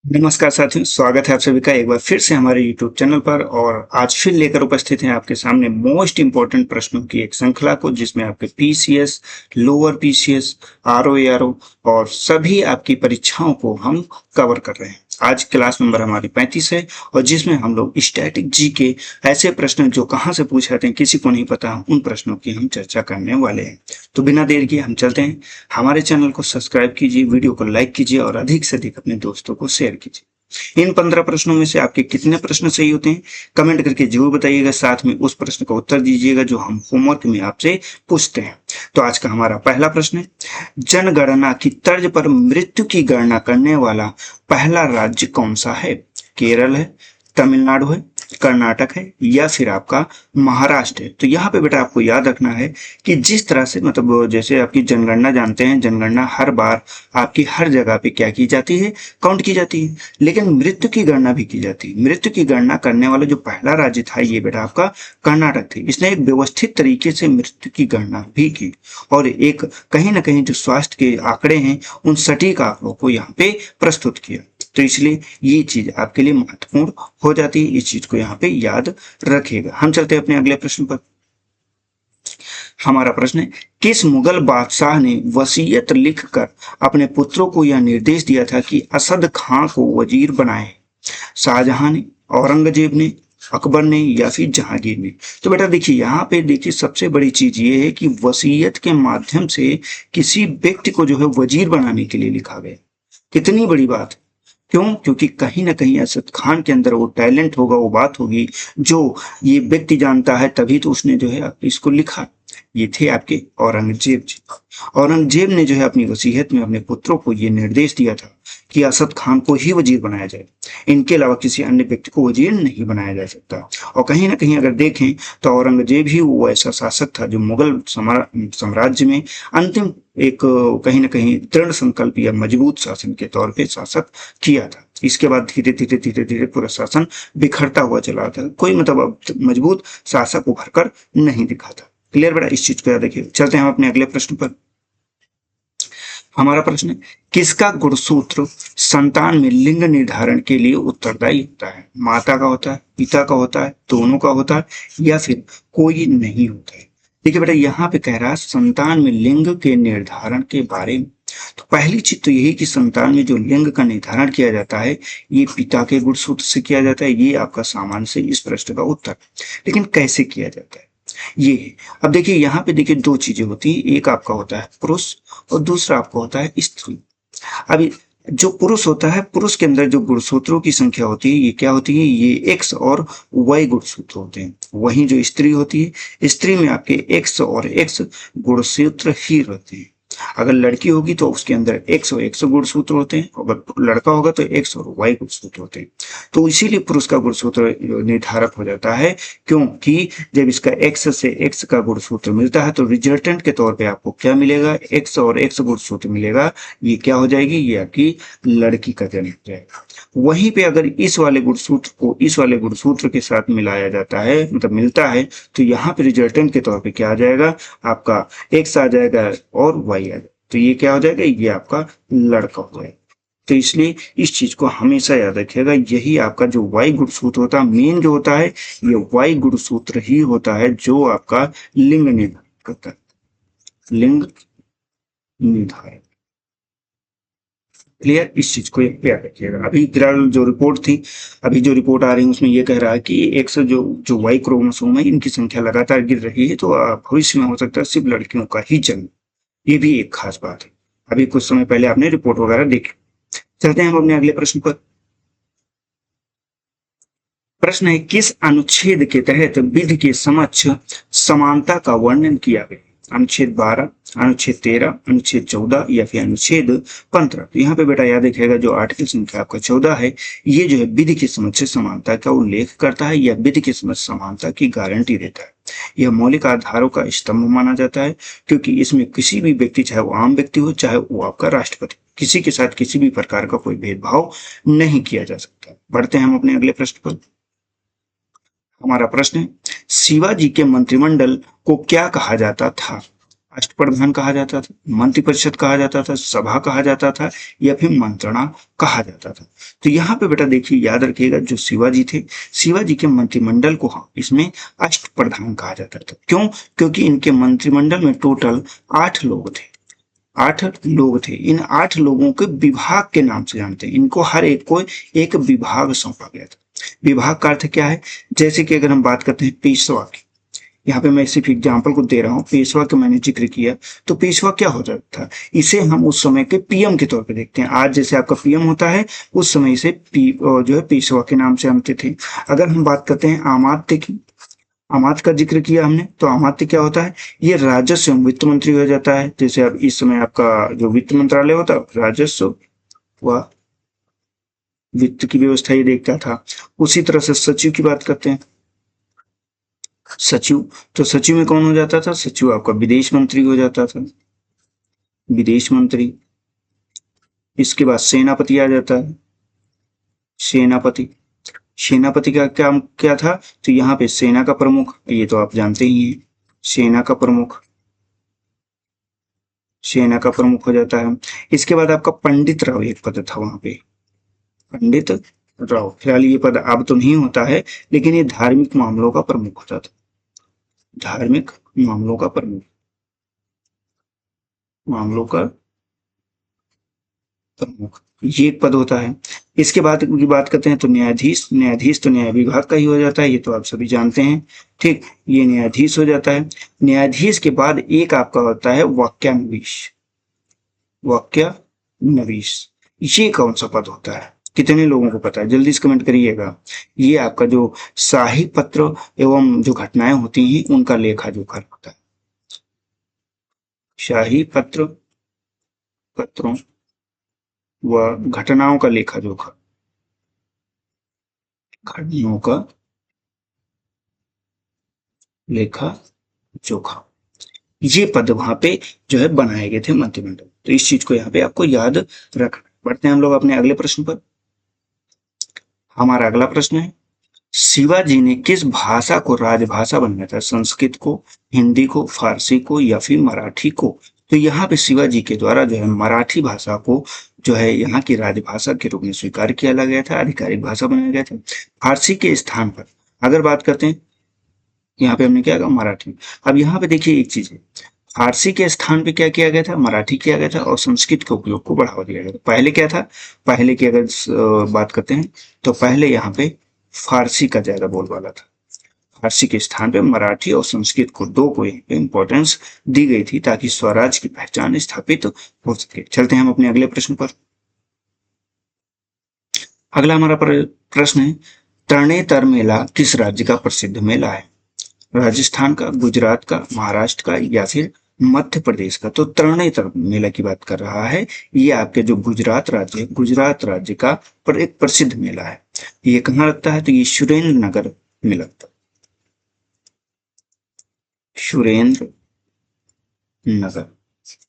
नमस्कार साथियों, स्वागत है आप सभी का एक बार फिर से हमारे YouTube चैनल पर। और आज फिर लेकर उपस्थित हैं आपके सामने मोस्ट इंपॉर्टेंट प्रश्नों की एक श्रृंखला को, जिसमें आपके PCS, lower PCS, RO ARO और सभी आपकी परीक्षाओं को हम कवर कर रहे हैं। आज क्लास नंबर हमारी 35 है और जिसमें हम लोग स्टैटिक जी के ऐसे प्रश्न जो कहाँ से पूछे जाते हैं किसी को नहीं पता, उन प्रश्नों की हम चर्चा करने वाले हैं। तो बिना देर किए हम चलते हैं। हमारे चैनल को सब्सक्राइब कीजिए, वीडियो को लाइक कीजिए और अधिक से अधिक अपने दोस्तों को शेयर कीजिए। इन 15 प्रश्नों में से आपके कितने प्रश्न सही होते हैं कमेंट करके जरूर बताइएगा। साथ में उस प्रश्न का उत्तर दीजिएगा जो हम होमवर्क में आपसे पूछते हैं। तो आज का हमारा पहला प्रश्न है, जनगणना की तर्ज पर मृत्यु की गणना करने वाला पहला राज्य कौन सा है? केरल है, तमिलनाडु है, कर्नाटक है या फिर आपका महाराष्ट्र है? तो यहाँ पे बेटा आपको याद रखना है कि जिस तरह से मतलब जैसे आपकी जनगणना जानते हैं, जनगणना हर बार आपकी हर जगह पे क्या की जाती है, काउंट की जाती है, लेकिन मृत्यु की गणना भी की जाती है। मृत्यु की गणना करने वाला जो पहला राज्य था ये बेटा आपका कर्नाटक थी। इसने एक व्यवस्थित तरीके से मृत्यु की गणना भी की और एक कहीं ना कहीं जो स्वास्थ्य के आंकड़े हैं उन सटीक आंकड़ों को यहाँ पे प्रस्तुत किया। तो इसलिए ये चीज आपके लिए महत्वपूर्ण हो जाती है, इस चीज को यहाँ पे याद रखिएगा। हम चलते हैं अपने अगले प्रश्न पर। हमारा प्रश्न है, किस मुगल बादशाह ने वसीयत लिखकर अपने पुत्रों को यह निर्देश दिया था कि असद खां को वजीर बनाए? शाहजहां ने, औरंगजेब ने, अकबर ने या फिर जहांगीर ने? तो बेटा देखिए यहाँ पे देखिए सबसे बड़ी चीज ये है कि वसीयत के माध्यम से किसी व्यक्ति को जो है वजीर बनाने के लिए लिखा गया। कितनी बड़ी बात है। क्यों? क्योंकि कहीं ना कहीं असद खान के अंदर वो टैलेंट होगा, वो बात होगी जो ये व्यक्ति जानता है, तभी तो उसने जो है इसको लिखा। ये थे आपके औरंगजेब जी। औरंगजेब ने जो है अपनी वसीयत में अपने पुत्रों को ये निर्देश दिया था कि असद खान को ही वजीर बनाया जाए, इनके अलावा किसी अन्य व्यक्ति को वजीर नहीं बनाया जा सकता। और कहीं ना कहीं अगर देखें तो औरंगजेब ही वो ऐसा शासक था जो मुगल साम्राज्य में अंतिम एक कहीं ना कहीं दृढ़ संकल्प या मजबूत शासन के तौर पे शासक किया था। इसके बाद धीरे धीरे धीरे धीरे पूरा शासन बिखरता हुआ चला था, कोई मतलब मजबूत शासक उभर कर नहीं दिखा था। क्लियर बेटा, इस चीज को याद रखिए। चलते हैं हम अपने अगले प्रश्न पर। हमारा प्रश्न है, किसका गुणसूत्र संतान में लिंग निर्धारण के लिए उत्तरदायी होता है? माता का होता है, पिता का होता है, दोनों का होता है या फिर कोई नहीं होता है? देखिए बेटा यहाँ पे कह रहा है संतान में लिंग के निर्धारण के बारे में। तो पहली चीज तो यही कि संतान में जो लिंग का निर्धारण किया जाता है ये पिता के गुणसूत्र से किया जाता है। ये आपका सामान्य से इस प्रश्न का उत्तर। लेकिन कैसे किया जाता है ये है। अब देखिए यहाँ पे देखिए दो चीजें होती है, एक आपका होता है पुरुष और दूसरा आपका होता है स्त्री। अभी जो पुरुष होता है, पुरुष के अंदर जो गुणसूत्रों की संख्या होती है ये क्या होती है, ये एक्स और वाई गुणसूत्र होते हैं। वहीं जो स्त्री होती है, स्त्री में आपके एक्स और एक्स गुणसूत्र ही रहते हैं। अगर लड़की होगी तो उसके अंदर एक्स और एक्स गुणसूत्र होते हैं, अगर लड़का होगा तो एक्स और वाई गुणसूत्र होते हैं। तो इसीलिए पुरुष का गुणसूत्र निर्धारक हो जाता है, क्योंकि जब इसका एक्स से एक्स का गुणसूत्र मिलता है तो रिजल्टेंट के तौर पे आपको क्या मिलेगा, एक्स और एक्स गुणसूत्र मिलेगा। ये क्या हो जाएगी, ये आपकी लड़की का जन्म हो जाएगा। वहीं पे अगर इस वाले गुणसूत्र को इस वाले गुणसूत्र के साथ मिलाया जाता है, मतलब मिलता है, तो यहाँ पे रिजल्टेंट के तौर पे क्या आ जाएगा, आपका एक्स आ जाएगा और वाई आ जाएगा। तो ये क्या हो जाएगा, ये आपका लड़का हो जाएगा। तो इसलिए इस चीज को हमेशा याद रखिएगा, यही आपका जो वाई गुणसूत्र होता है, मेन जो होता है ये वाई गुणसूत्र ही होता है जो आपका लिंग निर्धारित करता है, लिंग निर्धारण। क्लियर, इस चीज को याद रखिएगा। अभी फिलहाल जो रिपोर्ट थी, अभी जो रिपोर्ट आ रही है उसमें ये कह रहा है कि एक्स जो जो वाई क्रोमोसोम है इनकी संख्या लगातार गिर रही है, तो भविष्य में हो सकता है सिर्फ लड़कियों का ही जन्म। ये भी एक खास बात है। अभी कुछ समय पहले आपने रिपोर्ट वगैरह देखी। चलते हैं हम अपने अगले प्रश्न पर। प्रश्न है, किस अनुच्छेद के तहत विधि के समक्ष समानता का वर्णन किया गया? अनुच्छेद 12, अनुच्छेद 13, अनुच्छेद 14 या फिर अनुच्छेद 15? तो यहाँ पे बेटा याद रखिएगा जो आर्टिकल संख्या आपका 14 है ये जो है विधि के समक्ष समानता का उल्लेख करता है या विधि के समक्ष समानता की गारंटी देता है। यह मौलिक आधारों का स्तंभ माना जाता है, क्योंकि इसमें किसी भी व्यक्ति, चाहे वो आम व्यक्ति हो चाहे वो आपका राष्ट्रपति, किसी के साथ किसी भी प्रकार का कोई भेदभाव नहीं किया जा सकता। बढ़ते हैं हम अपने अगले प्रश्न पर। हमारा प्रश्न है, शिवाजी के मंत्रिमंडल को क्या कहा जाता था? अष्टप्रधान कहा जाता था, मंत्रिपरिषद कहा जाता था, सभा कहा जाता था, या फिर मंत्रणा कहा जाता था। तो यहाँ पे बेटा देखिए याद रखिएगा, जो शिवाजी थे, शिवाजी के मंत्रिमंडल को इसमें अष्टप्रधान कहा जाता था। क्यों? क्योंकि इनके मंत्रिमंडल में टोटल 8 लोग थे। 8 लोग थे। इन 8 लोगों के विभाग के नाम से जानते हैं। इनको हर एक को एक विभाग सौंपा गया था। विभाग का अर्थ क्या है? जैसे कि अगर हम बात करते हैं पेशवा की, यहाँ पे मैं सिर्फ एग्जाम्पल को दे रहा हूँ, पेशवा का मैंने जिक्र किया, तो पेशवा क्या होता था? इसे हम उस समय के पीएम के तौर पे देखते हैं। आज जैसे आपका पीएम होता है, उस समय इसे जो है पेशवा के नाम से जानते थे। अगर हम बात करते हैं अमात्य की, अमात्य का जिक्र किया हमने, तो अमात्य क्या होता है? ये राजस्व एवं वित्त मंत्री हो जाता है। जैसे अब इस समय आपका जो वित्त मंत्रालय होता है, राजस्व व वित्त की व्यवस्था ये देखता था। उसी तरह से सचिव की बात करते हैं, सचिव, तो सचिव में कौन हो जाता था? सचिव आपका विदेश मंत्री हो जाता था, विदेश मंत्री। इसके बाद सेनापति आ जाता है, सेनापति। सेनापति का काम क्या था? तो यहाँ पे सेना का प्रमुख, ये तो आप जानते ही हैं, सेना का प्रमुख, सेना का प्रमुख हो जाता है। इसके बाद आपका पंडित राव एक पद था वहां पे, पंडित राव। फिलहाल ये पद अब तो नहीं होता है, लेकिन ये धार्मिक मामलों का प्रमुख होता था, धार्मिक मामलों का प्रमुख, मामलों का प्रमुख, ये एक पद होता है। इसके बाद की बात करते हैं तो न्यायाधीश, न्यायाधीश तो न्याय विभाग का ही हो जाता है, ये तो आप सभी जानते हैं। ठीक, ये न्यायाधीश हो जाता है। न्यायाधीश के बाद एक आपका होता है वाक्यान्वीश, वाक्यान्वीश। ये कौन सा पद होता है? कितने लोगों को पता है? जल्दी से कमेंट करिएगा। ये आपका जो शाही पत्र एवं जो घटनाएं होती हैं उनका लेखा जोखा होता है। शाही पत्र, पत्रों व घटनाओं का लेखा जोखा, घटनाओं का लेखा जोखा, ये पद वहां पे जो है बनाए गए थे मंत्रिमंडल। तो इस चीज को यहाँ पे आपको याद रखना। बढ़ते हैं हम लोग अपने अगले प्रश्न पर। हमारा अगला प्रश्न है, शिवाजी ने किस भाषा को राजभाषा बनाया था? संस्कृत को, हिंदी को, फारसी को, या फिर मराठी को? तो यहाँ पे शिवाजी के द्वारा जो है मराठी भाषा को जो है यहाँ की राजभाषा के रूप में स्वीकार किया गया था, आधिकारिक भाषा बनाया गया था। फारसी के स्थान पर अगर बात करते हैं, यहाँ पे हमने क्या कहा? मराठी। अब यहाँ पे देखिए एक चीज है, फारसी के स्थान पे क्या किया गया था? मराठी किया गया था, और संस्कृत के उपयोग को बढ़ावा दिया गया था। पहले क्या था? पहले की अगर बात करते हैं तो पहले यहाँ पे फारसी का ज्यादा बोलबाला था। फारसी के स्थान पे मराठी और संस्कृत को, दो को इंपॉर्टेंस दी गई थी ताकि स्वराज की पहचान स्थापित हो सके। चलते हैं हम अपने अगले प्रश्न पर। अगला हमारा प्रश्न है, तरणेतर मेला किस राज्य का प्रसिद्ध मेला है? राजस्थान का, गुजरात का, महाराष्ट्र का, या फिर मध्य प्रदेश का? तो तरणेतर मेला की बात कर रहा है। ये आपके जो गुजरात राज्य है, गुजरात राज्य का पर एक प्रसिद्ध मेला है। ये कहाँ लगता है? तो ये सुरेंद्र नगर में लगता है, सुरेंद्र नगर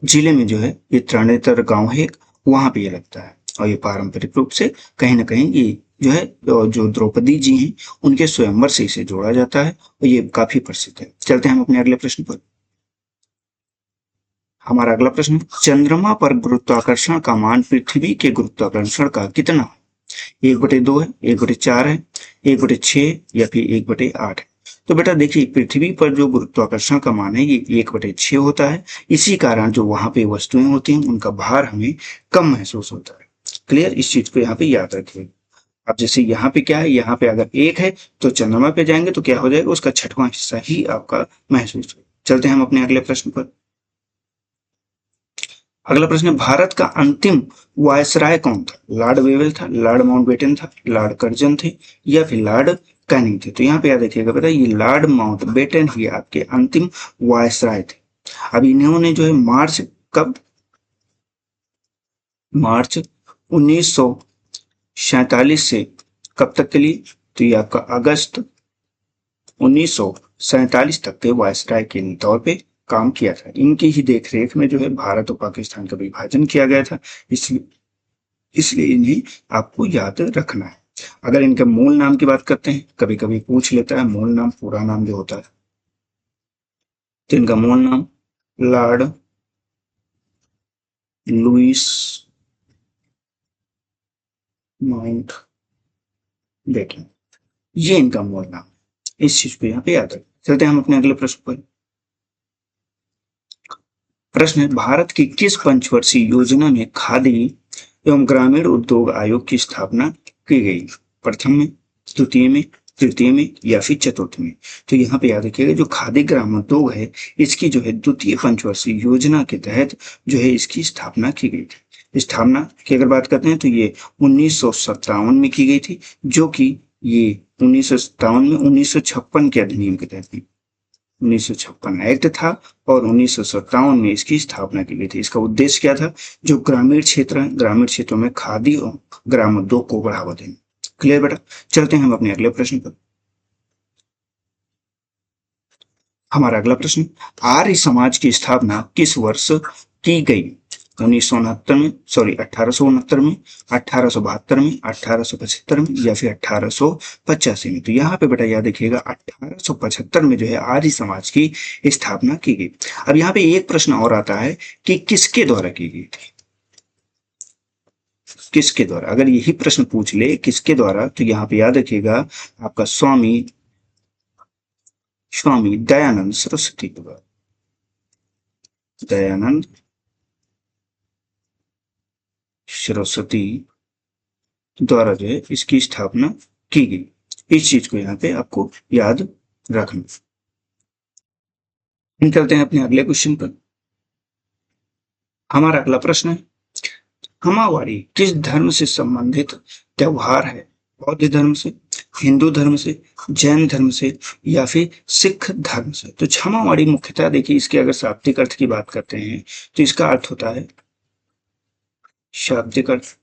जिले में जो है ये तरणेतर गांव है, वहां पे ये लगता है। और ये पारंपरिक रूप से कहीं ना कहीं ये जो है जो द्रौपदी जी हैं उनके स्वयंवर से इसे जोड़ा जाता है, और ये काफी प्रसिद्ध है। चलते हैं हम अपने अगले प्रश्न पर। हमारा अगला प्रश्न, चंद्रमा पर गुरुत्वाकर्षण का मान पृथ्वी के गुरुत्वाकर्षण का कितना है? 1/2 है, 1/4 है, 1/6, या फिर 1/8 है? तो बेटा देखिए, पृथ्वी पर जो गुरुत्वाकर्षण का मान है ये 1/6 होता है। इसी कारण जो वहां पे वस्तुएं होती हैं उनका भार हमें कम महसूस होता है। क्लियर? इस चीज को यहाँ पे याद रखिए। अब जैसे यहाँ पे क्या है, यहाँ पे अगर 1 है तो चंद्रमा पे जाएंगे तो क्या हो जाएगा? उसका 6वां हिस्सा ही आपका महसूस हो। चलते हैं हम अपने अगले प्रश्न पर। अगला प्रश्न है, भारत का अंतिम वायसराय कौन था? लॉर्ड वेवेल था, लॉर्ड माउंटबेटन था, लॉर्ड कर्जन थे, या फिर लॉर्ड कैनिंग थे? तो यहाँ पे याद रखिएगा बेटा, ये लॉर्ड माउंटबेटन ही आपके अंतिम वायसराय थे। अब इन्होंने जो है मार्च, कब? मार्च 1947 से कब तक के लिए? तो ये आपका अगस्त 1947 तक के वायसराय के तौर पे काम किया था। इनकी ही देखरेख में जो है भारत और पाकिस्तान का विभाजन किया गया था। इसलिए इसलिए इन्हें आपको याद रखना है। अगर इनके मूल नाम की बात करते हैं, कभी कभी पूछ लेता है मूल नाम, पूरा नाम जो होता है, तो इनका मूल नाम लॉर्ड लुईस माउंट बेटन, ये इनका मूल नाम। इस चीज को यहाँ पे याद रखें। चलते हैं हम अपने अगले प्रश्न पर। प्रश्न है, भारत की किस पंचवर्षीय योजना में खादी एवं ग्रामीण उद्योग आयोग की स्थापना की गई? प्रथम में, द्वितीय में, तृतीय में या फिर चतुर्थ में? तो यहाँ पे याद रखिएगा, जो खादी ग्राम उद्योग है, इसकी जो है द्वितीय पंचवर्षीय योजना के तहत जो है इसकी स्थापना की गई थी। स्थापना की अगर बात करते हैं तो ये 1957 में की गई थी, जो कि ये 1957 में 1956 के अधिनियम के तहत 1956 एक्ट था और 1957 में इसकी स्थापना की गई थी। इसका उद्देश्य क्या था? जो ग्रामीण क्षेत्र है, ग्रामीण क्षेत्रों में खादी और ग्राम उद्योग को बढ़ावा देना। क्लियर बेटा? चलते हैं हम अपने अगले प्रश्न पर। हमारा अगला प्रश्न, आर्य समाज की स्थापना किस वर्ष की गई? 1969 में, सॉरी 1869 में, 1872 में, 1875 में या फिर 1885 में? तो यहाँ पे बेटा याद रखिएगा 1875 में जो है आर्य समाज की स्थापना की गई। अब यहाँ पे एक प्रश्न और आता है कि किसके द्वारा की गई थी? किसके द्वारा? अगर यही प्रश्न पूछ ले किसके द्वारा, तो यहाँ पे याद रखिएगा आपका स्वामी दयानंद सरस्वती के द्वारा। दयानंद सरस्वती द्वारा जो है इसकी स्थापना की गई। इस चीज को यहाँ पे आपको याद रखना। हम चलते हैं अपने अगले क्वेश्चन पर। हमारा अगला प्रश्न है, खमावाड़ी किस धर्म से संबंधित त्योहार है? बौद्ध धर्म से, हिंदू धर्म से, जैन धर्म से या फिर सिख धर्म से? तो क्षमावाड़ी मुख्यतः देखिए, इसके अगर शाब्दिक अर्थ की बात करते हैं तो इसका अर्थ होता है, शाब्दिक अर्थ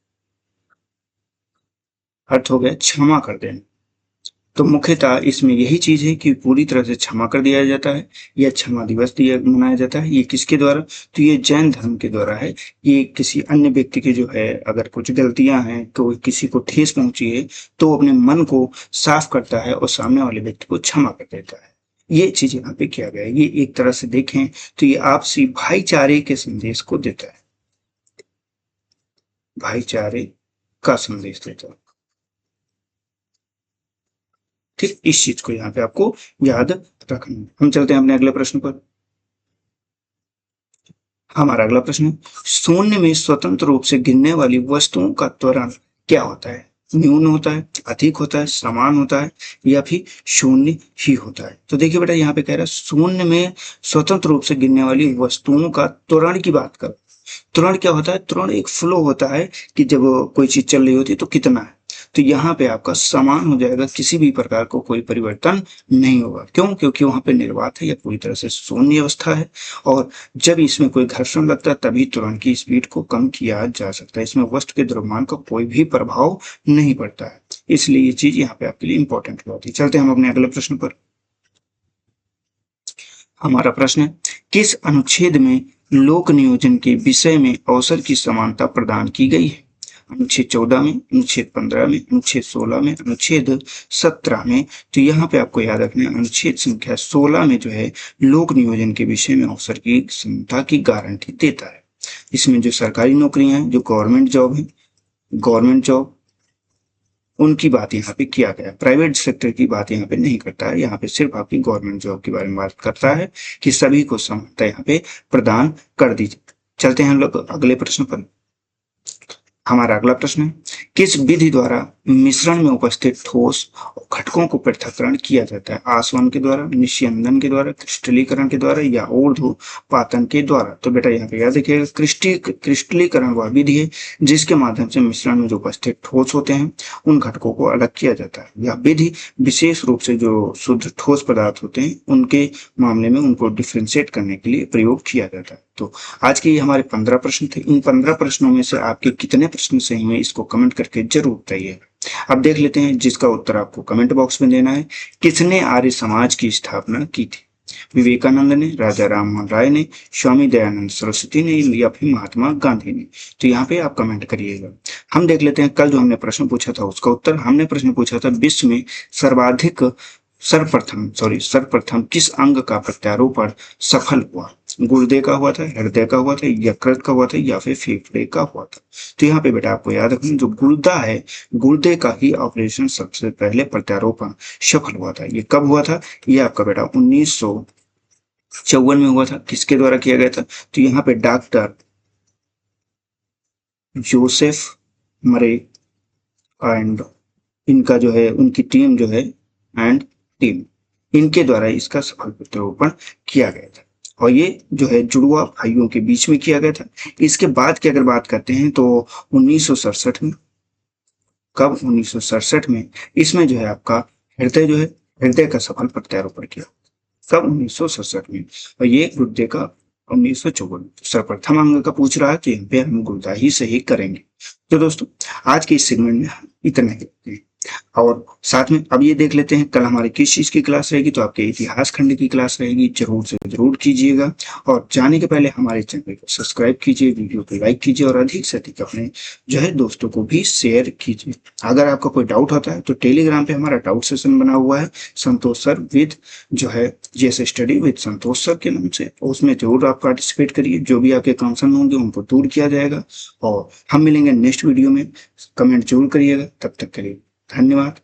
हो गया क्षमा कर देना। तो मुख्यतः इसमें यही चीज है कि पूरी तरह से क्षमा कर दिया जाता है, यह क्षमा दिवस मनाया जाता है। ये किसके द्वारा? तो ये जैन धर्म के द्वारा है। ये किसी अन्य व्यक्ति के जो है अगर कुछ गलतियां हैं, तो किसी को ठेस पहुंची है, तो अपने मन को साफ करता है और सामने वाले व्यक्ति को क्षमा कर देता है। ये चीज यहाँ पे किया गया है। ये एक तरह से देखें तो ये आपसी भाईचारे के संदेश को देता है, भाईचारे का संदेश देता है। ठीक, इस चीज को यहाँ पे आपको याद रखना। हम चलते हैं अपने अगले प्रश्न पर। हमारा अगला प्रश्न, शून्य में स्वतंत्र रूप से गिरने वाली वस्तुओं का त्वरण क्या होता है? न्यून होता है, अधिक होता है, समान होता है या फिर शून्य ही होता है? तो देखिए बेटा, यहाँ पे कह रहा है शून्य में स्वतंत्र रूप से गिरने वाली वस्तुओं का त्वरण की बात कर। त्वरण क्या होता है? त्वरण एक फ्लो होता है कि जब कोई चीज चल रही होती है तो कितना है। तो यहाँ पे आपका समान हो जाएगा, किसी भी प्रकार को कोई परिवर्तन नहीं होगा। क्यों? क्योंकि वहां पे निर्वात है या पूरी तरह से शून्य अवस्था है, और जब इसमें कोई घर्षण लगता है तभी त्वरण की स्पीड को कम किया जा सकता है। इसमें वस्तु के द्रव्यमान का कोई भी प्रभाव नहीं पड़ता है, इसलिए ये चीज यहाँ पे आपके लिए इंपॉर्टेंट होती है। चलते हैं हम अपने अगले प्रश्न पर। हमारा प्रश्न है, किस अनुच्छेद में लोक नियोजन के विषय में अवसर की समानता प्रदान की गई है? अनुच्छेद 14 में, अनुच्छेद 15 में, अनुच्छेद 16 में, अनुच्छेद 17 में? तो यहाँ पे आपको याद रखना है अनुच्छेद संख्या 16 में जो है लोक नियोजन के विषय में अवसर की समानता की गारंटी देता है। इसमें जो सरकारी नौकरियां हैं, जो गवर्नमेंट जॉब है, गवर्नमेंट जॉब, उनकी बात यहाँ पे किया गया। प्राइवेट सेक्टर की बात यहाँ पे नहीं करता है, यहाँ पे सिर्फ आपकी गवर्नमेंट जॉब के बारे में बात करता है कि सभी को समानता यहाँ पे प्रदान कर दी। चलते हैं हम लोग अगले प्रश्न पर। हमारा अगला प्रश्न है, किस विधि द्वारा मिश्रण में उपस्थित ठोस और घटकों को पृथक्करण किया जाता है? आसवन के द्वारा, निस्यंदन के द्वारा, क्रिस्टलीकरण के द्वारा या ऊर्ध्वपातन के द्वारा? तो बेटा यहाँ पे याद रखिएगा, क्रिस्टलीकरण वह विधि है जिसके माध्यम से मिश्रण में जो उपस्थित ठोस होते हैं उन घटकों को अलग किया जाता है। यह विधि विशेष रूप से जो शुद्ध ठोस पदार्थ होते हैं उनके मामले में उनको डिफ्रेंशिएट करने के लिए प्रयोग किया जाता है। तो आज के हमारे 15 प्रश्न थे। इन 15 प्रश्नों में से आपके कितने प्रश्न सही हुए इसको कमेंट करके जरूर बताइए। अब देख लेते हैं जिसका उत्तर आपको कमेंट बॉक्स में देना है। किसने आर्य समाज की स्थापना की थी? विवेकानंद ने, राजा राममोहन राय ने, स्वामी दयानंद सरस्वती ने या फिर महात्मा गांधी ने? तो यहाँ पे आप कमेंट करिएगा। हम देख लेते हैं कल जो हमने प्रश्न पूछा था उसका उत्तर। हमने प्रश्न पूछा था विश्व में सर्वाधिक सर्वप्रथम किस अंग का प्रत्यारोपण सफल हुआ? गुर्दे का हुआ था, हृदय का हुआ था, यकृत का हुआ था या फिर फेफड़े का हुआ था? तो यहाँ पे बेटा आपको याद रखना, जो गुर्दा है, गुर्दे का ही ऑपरेशन सबसे पहले प्रत्यारोपण सफल हुआ था। ये कब हुआ था? ये आपका बेटा 1954 में हुआ था। किसके द्वारा किया गया था? तो यहाँ पे डॉक्टर जोसेफ मरे एंड इनका जो है, उनकी टीम जो है, एंड टीम, इनके द्वारा इसका सफल प्रत्यारोपण किया गया था। और ये जो है जुड़वा भाइयों के बीच में किया गया था। इसके बाद की अगर बात करते हैं तो 1967 में, कब? 1967 में इसमें जो है आपका हृदय जो है, हृदय का सफल प्रत्यारोपण किया। कब? 1967 में। और ये गुर्दे का 1954। सर्वप्रथम अंग का पूछ रहा है तो यहाँ पे हम गुर्दा ही सही करेंगे। तो दोस्तों आज के इस सेगमेंट में इतना ही रखते हैं। और साथ में अब ये देख लेते हैं कल हमारी किस चीज की क्लास रहेगी। तो आपके इतिहास खंड की क्लास रहेगी, जरूर से जरूर कीजिएगा। और जाने के पहले हमारे चैनल को सब्सक्राइब कीजिए, वीडियो को लाइक कीजिए और अधिक से अधिक अपने जो है दोस्तों को भी शेयर कीजिए। अगर आपका कोई डाउट होता है तो टेलीग्राम पे हमारा डाउट सेशन बना हुआ है, संतोष सर विद जो है जैसे स्टडी विद संतोष सर के नाम से, उसमें जरूर आप पार्टिसिपेट करिए। जो भी आपके कंसर्न होंगे उनको दूर किया जाएगा। और हम मिलेंगे नेक्स्ट वीडियो में, कमेंट जरूर करिएगा। तब तक के लिए धन्यवाद।